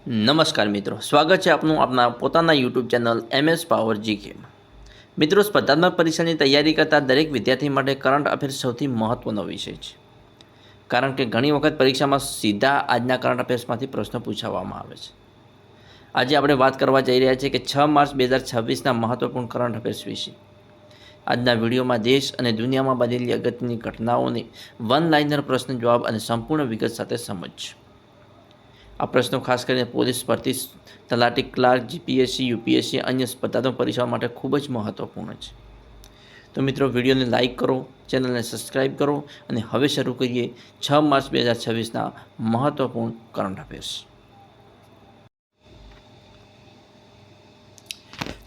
નમસ્કાર મિત્રો, સ્વાગત છે આપનું આપના પોતાના YouTube channel MS power GK. મિત્રો, સ્પર્ધાત્મક પરીક્ષાની તૈયારી કરતા દરેક વિદ્યાર્થી માટે કરંટ અફેર્સ સૌથી મહત્ત્વનો વિષય છે, કારણ કે ઘણી વખત પરીક્ષામાં સીધા આજના કરંટ અફેર્સમાંથી પ્રશ્નો પૂછવામાં આવે છે. આજે આપણે વાત કરવા જઈ રહ્યા છીએ કે 6 માર્ચ 2026ના મહત્ત્વપૂર્ણ કરંટ અફેર્સ વિશે. આજના વિડીયોમાં દેશ અને દુનિયામાં બનેલી અગત્યની ઘટનાઓને વન લાઇનર પ્રશ્ન જવાબ અને સંપૂર્ણ વિગત સાથે સમજજો. આ પ્રશ્નો ખાસ કરીને પોલીસ ભરતી, તલાટી ક્લાર્ક, જીપીએસસી, યુપીએસસી અન્ય સ્પર્ધાત્મક પરીક્ષાઓ માટે ખૂબ જ મહત્ત્વપૂર્ણ છે. તો મિત્રો, વિડીયોને લાઇક કરો, ચેનલને સબસ્ક્રાઈબ કરો અને હવે શરૂ કરીએ 6 માર્ચ 2026ના મહત્ત્વપૂર્ણ કરંટ અફેર્સ.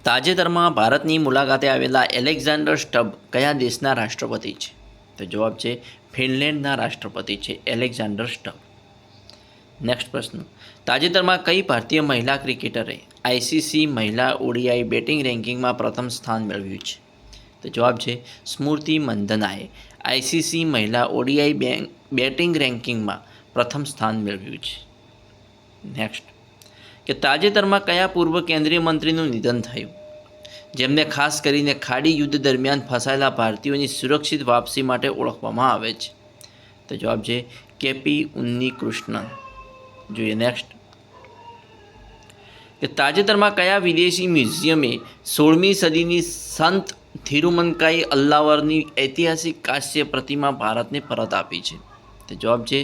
તાજેતરમાં ભારતની મુલાકાતે આવેલા એલેક્ઝાન્ડર સ્ટબ કયા દેશના રાષ્ટ્રપતિ છે? તો જવાબ છે ફિનલેન્ડના રાષ્ટ્રપતિ છે એલેક્ઝાન્ડર સ્ટબ. નેક્સ્ટ પ્રશ્ન, તાજેતરમાં કઈ ભારતીય મહિલા ક્રિકેટરે આઈસીસી મહિલા ઓડીઆઈ બેટિંગ રેન્કિંગમાં પ્રથમ સ્થાન મેળવ્યું છે? તો જવાબ છે સ્મૃતિ મંધનાએ આઈસીસી મહિલા ઓડીઆઈ બેટિંગ રેન્કિંગમાં પ્રથમ સ્થાન મેળવ્યું છે. નેક્સ્ટ, કે તાજેતરમાં કયા પૂર્વ કેન્દ્રીય મંત્રીનું નિધન થયું, જેમને ખાસ કરીને ખાડી યુદ્ધ દરમિયાન ફસાયેલા ભારતીયોની સુરક્ષિત વાપસી માટે ઓળખવામાં આવે છે? તો જવાબ છે કેપી ઉન્નીકૃષ્ણન. જોઈએ નેક્સ્ટ, કે તાજેતરમાં કયા વિદેશી મ્યુઝિયમે 16મી સદીની સંત થિરુમનકાઈ અલ્લાવરની ઐતિહાસિક કાંસ્ય પ્રતિમા ભારતને પરત આપી છે? તો જવાબ છે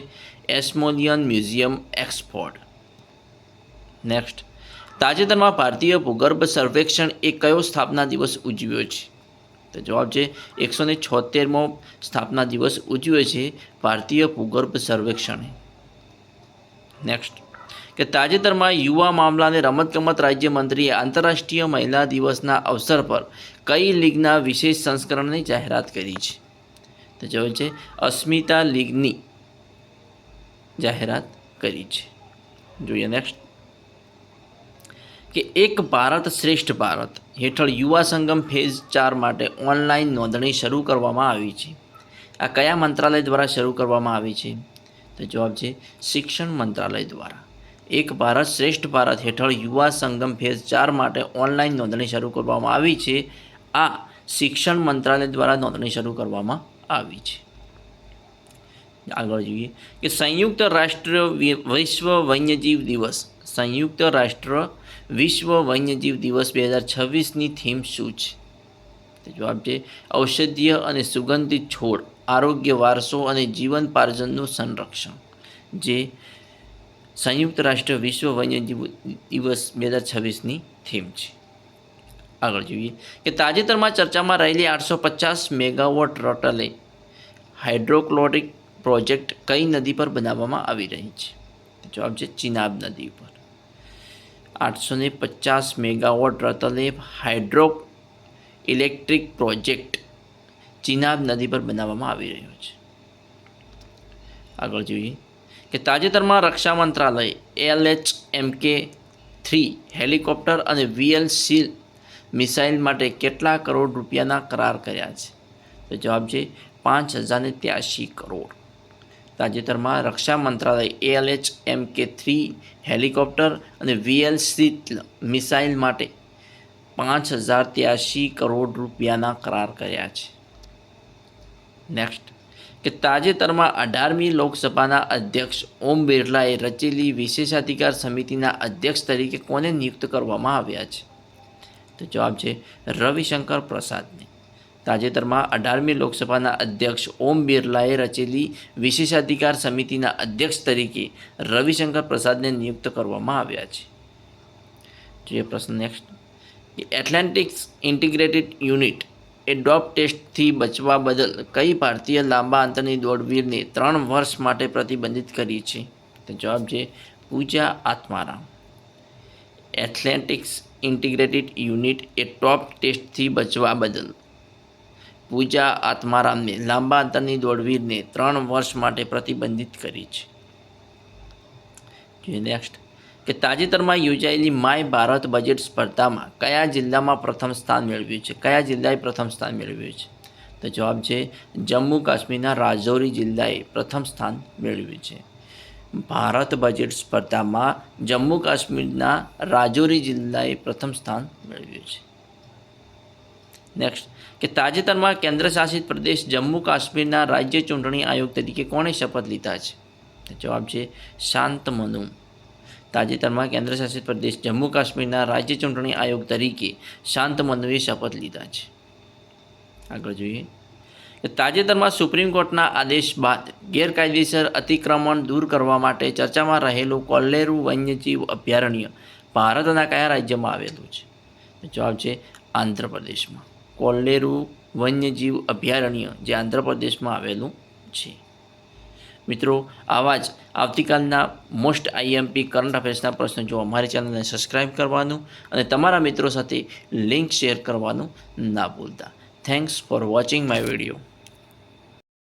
એસ્મોનિયન મ્યુઝિયમ, ઓક્સફોર્ડ. નેક્સ્ટ, તાજેતરમાં ભારતીય ભૂગર્ભ સર્વેક્ષણ એ કયો સ્થાપના દિવસ ઉજવ્યો છે? તો જવાબ છે 176મો સ્થાપના દિવસ ઉજવ્યો છે ભારતીય ભૂગર્ભ સર્વેક્ષણે. નેક્સ્ટ, કે તાજેતરમાં યુવા મામલા અને રમતગમત રાજ્યમંત્રીએ આંતરરાષ્ટ્રીય મહિલા દિવસના અવસર પર કઈ લીગના વિશેષ સંસ્કરણની જાહેરાત કરી છે? તો જવાબ છે અસ્મિતા લીગની જાહેરાત કરી છે. જોઈએ નેક્સ્ટ, કે એક ભારત શ્રેષ્ઠ ભારત હેઠળ યુવા સંગમ ફેઝ 4 માટે ઓનલાઈન નોંધણી શરૂ કરવામાં આવી છે. આ કયા મંત્રાલય દ્વારા શરૂ કરવામાં આવી છે? તો જવાબ છે શિક્ષણ મંત્રાલય દ્વારા. એક ભારત શ્રેષ્ઠ ભારત હેઠળ યુવા સંગમ ફેઝ 4 માટે ઓનલાઈન નોંધણી શરૂ કરવામાં આવી છે. આ શિક્ષણ મંત્રાલય દ્વારા નોંધણી શરૂ કરવામાં આવી છે. આગળ જોઈએ, કે સંયુક્ત રાષ્ટ્ર વિશ્વ વન્યજીવ દિવસ, સંયુક્ત રાષ્ટ્ર વિશ્વ વન્યજીવ દિવસ 2026ની થીમ શું છે? તો જવાબ છે ઔષધીય અને સુગંધિત છોડ, આરોગ્ય, વારસો અને જીવન પાર્જનનું સંરક્ષણ, જે સંયુક્ત રાષ્ટ્ર વિશ્વ વન્યજીવ દિવસ 2026ની થીમ છે. આગળ જોઈએ, કે તાજેતરમાં ચર્ચામાં રહેલી 850 મેગાવોટ રટલે હાઇડ્રોક્લોરિક પ્રોજેક્ટ કઈ નદી પર બનાવવામાં આવી રહી છે? જવાબ છે ચિનાબ નદી પર. 850 megawatt Ratle hydro electric project Chenab નદી પર બનાવવામાં આવી રહ્યો છે. આગળ જોઈએ, કે તાજેતરમાં રક્ષા મંત્રાલયે LHMK-3 હેલિકોપ્ટર અને VLC મિસાઇલ માટે કેટલા કરોડ રૂપિયાના કરાર કર્યા છે? તો જવાબ છે 5083 કરોડ. તાજેતરમાં રક્ષા મંત્રાલયે LHMK-3 હેલિકોપ્ટર અને VLC મિસાઇલ માટે 5083 કરોડ રૂપિયાના કરાર કર્યા છે. નેક્સ્ટ, કે તાજેતરમાં 18મી લોકસભાના અધ્યક્ષ ઓમ બિરલાએ રચેલી વિશેષાધિકાર સમિતિના અધ્યક્ષ તરીકે કોને નિયુક્ત કરવામાં આવ્યા છે? તો જવાબ છે રવિશંકર પ્રસાદને. તાજેતરમાં 18મી લોકસભાના અધ્યક્ષ ઓમ બિરલાએ રચેલી વિશેષાધિકાર સમિતિના અધ્યક્ષ તરીકે રવિશંકર પ્રસાદને નિયુક્ત કરવામાં આવ્યા છે. જોઈએ પ્રશ્ન નેક્સ્ટ, એટલાન્ટિક્સ ઇન્ટિગ્રેટેડ યુનિટ એ ડોપ ટેસ્ટથી બચવા બદલ કઈ ભારતીય લાંબા અંતરની દોડવીરને 3 વર્ષ માટે પ્રતિબંધિત કરી છે? તો જવાબ છે પૂજા આત્મારામ. એથ્લેટિક્સ ઇન્ટિગ્રેટેડ યુનિટ એ ટોપ ટેસ્ટથી બચવા બદલ પૂજા આત્મારામને લાંબા અંતરની દોડવીરને 3 વર્ષ માટે પ્રતિબંધિત કરી છે. જોઈએ નેક્સ્ટ, કે તાજેતરમાં યોજાયેલી માય ભારત બજેટ સ્પર્ધામાં કયા જિલ્લામાં પ્રથમ સ્થાન મેળવ્યું છે? કયા જિલ્લાએ પ્રથમ સ્થાન મેળવ્યું છે? તો જવાબ છે જમ્મુ કાશ્મીરના રાજૌરી જિલ્લાએ પ્રથમ સ્થાન મેળવ્યું છે. ભારત બજેટ સ્પર્ધામાં જમ્મુ કાશ્મીરના રાજૌરી જિલ્લાએ પ્રથમ સ્થાન મેળવ્યું છે. નેક્સ્ટ કે તાજેતરમાં કેન્દ્ર શાસિત પ્રદેશ જમ્મુ કાશ્મીરના રાજ્ય ચૂંટણી આયોગ તરીકે કોણે શપથ લીધા છે? જવાબ છે શાંતમનુ. તાજેતરમાં કેન્દ્ર શાસિત પ્રદેશ જમ્મુ કાશ્મીરના રાજ્ય ચૂંટણી આયોગ તરીકે શાંતમનુએ શપથ લીધા છે. આગળ જોઈએ કે તાજેતરમાં સુપ્રીમ કોર્ટના આદેશ બાદ ગેરકાયદેસર અતિક્રમણ દૂર કરવા માટે ચર્ચામાં રહેલું કોલ્લેરુ વન્યજીવ અભયારણ્ય ભારતના કયા રાજ્યમાં આવેલું છે? જવાબ છે આંધ્રપ્રદેશમાં. કોલ્લેરુ વન્યજીવ અભયારણ્ય જે આંધ્રપ્રદેશમાં આવેલું છે. મિત્રો, આવા જ આવતીકાલના મોસ્ટ આઈએમપી કરંટ અફેર્સના પ્રશ્નો જો અમારી ચેનલને સબસ્ક્રાઈબ કરવાનું અને તમારા મિત્રો સાથે લિંક શેર કરવાનું ના ભૂલતા. Thanks for watching my video.